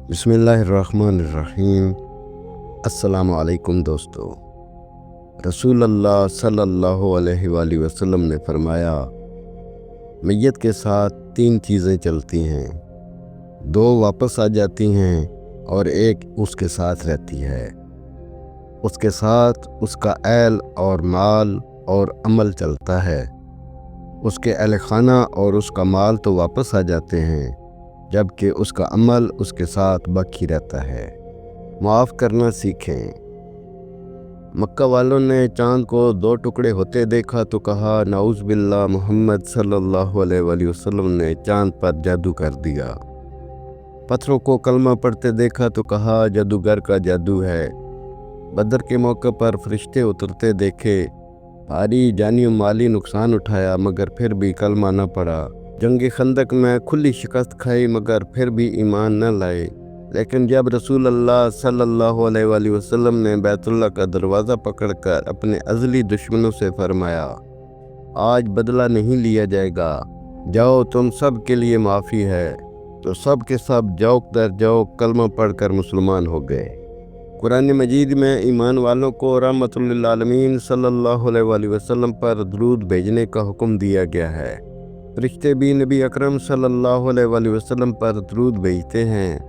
बिस्मिल्लाहिर्रहमानिर्रहीम। अस्सलाम वालेकुम दोस्तों। रसूल अल्लाह सल्लल्लाहु अलैहि वसल्लम ने फरमाया, मैयत के साथ 3 चीज़ें चलती हैं, 2 वापस आ जाती हैं और एक उसके साथ रहती है। उसके साथ उसका अहल और माल और अमल चलता है। उसके अहल खाना और उसका माल तो वापस आ जाते हैं, जबकि उसका अमल उसके साथ बाकी रहता है। माफ़ करना सीखें। मक्का वालों ने चाँद को 2 टुकड़े होते देखा तो कहा, नाउज़ बिल्लाह, मोहम्मद सल्लल्लाहु अलैहि वसल्लम ने चाँद पर जादू कर दिया। पत्थरों को कलमा पढ़ते देखा तो कहा, जादूगर का जादू है। बदर के मौके पर फरिश्ते उतरते देखे, भारी जानी माली नुकसान उठाया मगर फिर भी कलमा न पड़ा। जंग खंदक में खुली शिकस्त खाई मगर फिर भी ईमान न लाए। लेकिन जब रसूल अल्लाह सल्लल्लाहु अलैहि वसल्लम ने बैतुल्लाह का दरवाज़ा पकड़कर अपने अज़ली दुश्मनों से फरमाया, आज बदला नहीं लिया जाएगा, जाओ तुम सब के लिए माफ़ी है, तो सब के सब जौक दर जौक कलमा पढ़कर मुसलमान हो गए। कुरान मजीद में ईमान वालों को रहमतुल लिल आलमीन सल्लल्लाहु अलैहि वसल्लम पर दरूद भेजने का हुक्म दिया गया है। फरिश्ते भी नबी अकरम सल्लल्लाहु अलैहि वसल्लम पर दरूद भेजते हैं।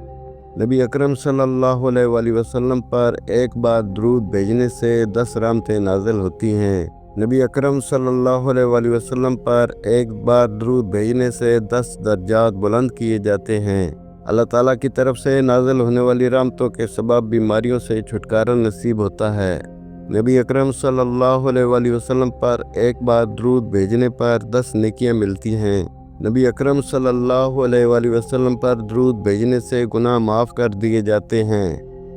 नबी अकरम सल्लल्लाहु अलैहि वसल्लम पर एक बार दरूद भेजने से 10 रहमतें नाज़िल होती हैं। नबी अकरम सल्लल्लाहु अलैहि वसल्लम पर एक बार दरूद भेजने से 10 दर्जात बुलंद किए जाते हैं। अल्लाह ताला की तरफ से नाज़िल होने वाली रहमतों के सबब बीमारियों से छुटकारा नसीब होता है। नबी अकरम सल्लल्लाहु अलैहि वसल्लम पर एक बार दरूद भेजने पर 10 नेकियां मिलती हैं। नबी अकरम सल्लल्लाहु अलैहि वसल्लम पर दरूद भेजने से गुनाह माफ़ कर दिए जाते हैं।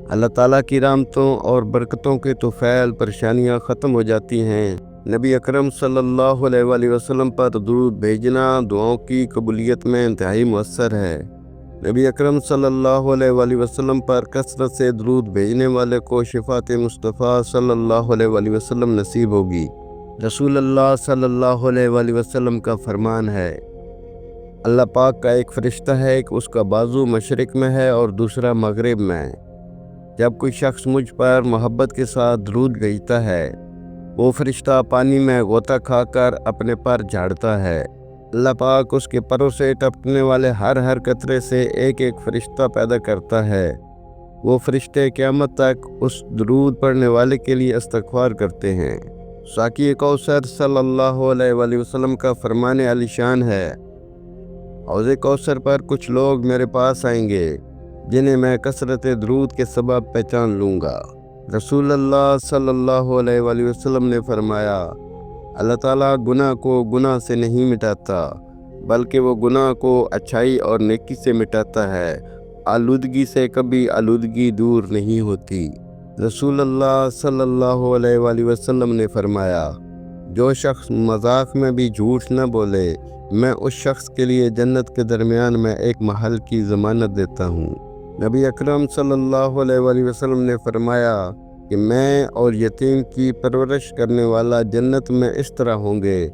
अल्लाह ताला की रहमतों और बरकतों के तोफ़ैल परेशानियां ख़त्म हो जाती हैं। नबी अकरम सल्लल्लाहु अलैहि वसल्लम पर दरूद भेजना दुआओं की कबूलियत में इंतहाई मुअस्सर है। नबी अकरम सल्लल्लाहु अलैहि वसल्लम पर कसरत से दरूद भेजने वाले को शिफ़ात मुस्तफ़ा सल्लल्लाहु अलैहि वसल्लम नसीब होगी। रसूल अल्लाह सल्लल्लाहु अलैहि वसल्लम का फरमान है, अल्लाह पाक का एक फ़रिश्ता है कि उसका बाजू मशरिक़ में है और दूसरा मगरिब में। जब कोई शख्स मुझ पर मोहब्बत के साथ दरूद भेजता है, वो फ़रिश्ता पानी में गोता खाकर अपने पर झाड़ता है। अल्लाह पाक उसके परों से टपकने वाले हर कतरे से एक एक फ़रिश्ता पैदा करता है। वो फ़रिश्ते क़यामत तक उस दरूद पढ़ने वाले के लिए इस्तग़फ़ार करते हैं। साक़ी कौसर सल्लल्लाहु अलैहि वसल्लम का फरमान आलीशान है, हौज़े कौसर पर कुछ लोग मेरे पास आएंगे जिन्हें मैं कसरत दरूद के सबब पहचान लूँगा। रसूल अल्लाह सल्लल्लाहु अलैहि वसल्लम ने फरमाया, अल्लाह ताला गुनाह को गुनाह से नहीं मिटाता, बल्कि वो गुनाह को अच्छाई और नेकी से मिटाता है। आलूदगी से कभी आलूदगी दूर नहीं होती। रसूल अल्लाह सल्लल्लाहु अलैहि वसल्लम ने फरमाया, जो शख्स मजाक में भी झूठ न बोले, मैं उस शख्स के लिए जन्नत के दरमियान में एक महल की ज़मानत देता हूँ। नबी अकरम सल्लल्लाहु अलैहि वसल्लम ने फरमाया कि मैं और यतीम की परवरिश करने वाला जन्नत में इस तरह होंगे,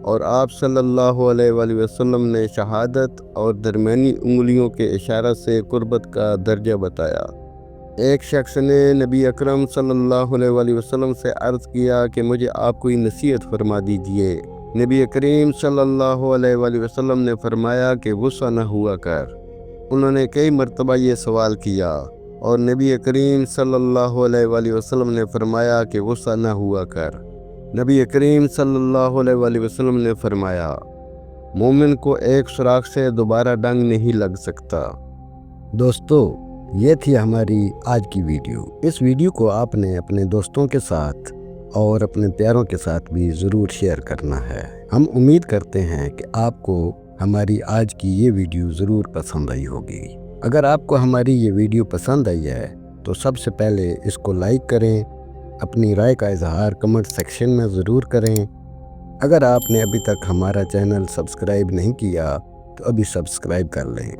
और आप सल्लल्लाहु अलैहि वसल्लम ने शहादत और दरमियानी उंगलियों के इशारा से कुर्बत का दर्जा बताया। एक शख्स ने नबी अकरम सल्लल्लाहु अलैहि वसल्लम से अर्ज़ किया कि मुझे आप कोई नसीहत फरमा दीजिए। नबी करीम सल्लल्लाहु अलैहि वसल्लम ने फरमाया कि गुस्सा न हुआ कर। उन्होंने कई मरतबा ये सवाल किया और नबी करीम सल्लल्लाहु अलैहि वसल्लम ने फरमाया कि गुस्सा न हुआ कर। नबी करीम सल्लल्लाहु अलैहि वसल्लम ने फरमाया, मोमिन को एक सुराख से दोबारा डंग नहीं लग सकता। दोस्तों, ये थी हमारी आज की वीडियो। इस वीडियो को आपने अपने दोस्तों के साथ और अपने प्यारों के साथ भी ज़रूर शेयर करना है। हम उम्मीद करते हैं कि आपको हमारी आज की ये वीडियो ज़रूर पसंद आई होगी। अगर आपको हमारी ये वीडियो पसंद आई है तो सबसे पहले इसको लाइक करें, अपनी राय का इजहार कमेंट सेक्शन में ज़रूर करें। अगर आपने अभी तक हमारा चैनल सब्सक्राइब नहीं किया तो अभी सब्सक्राइब कर लें।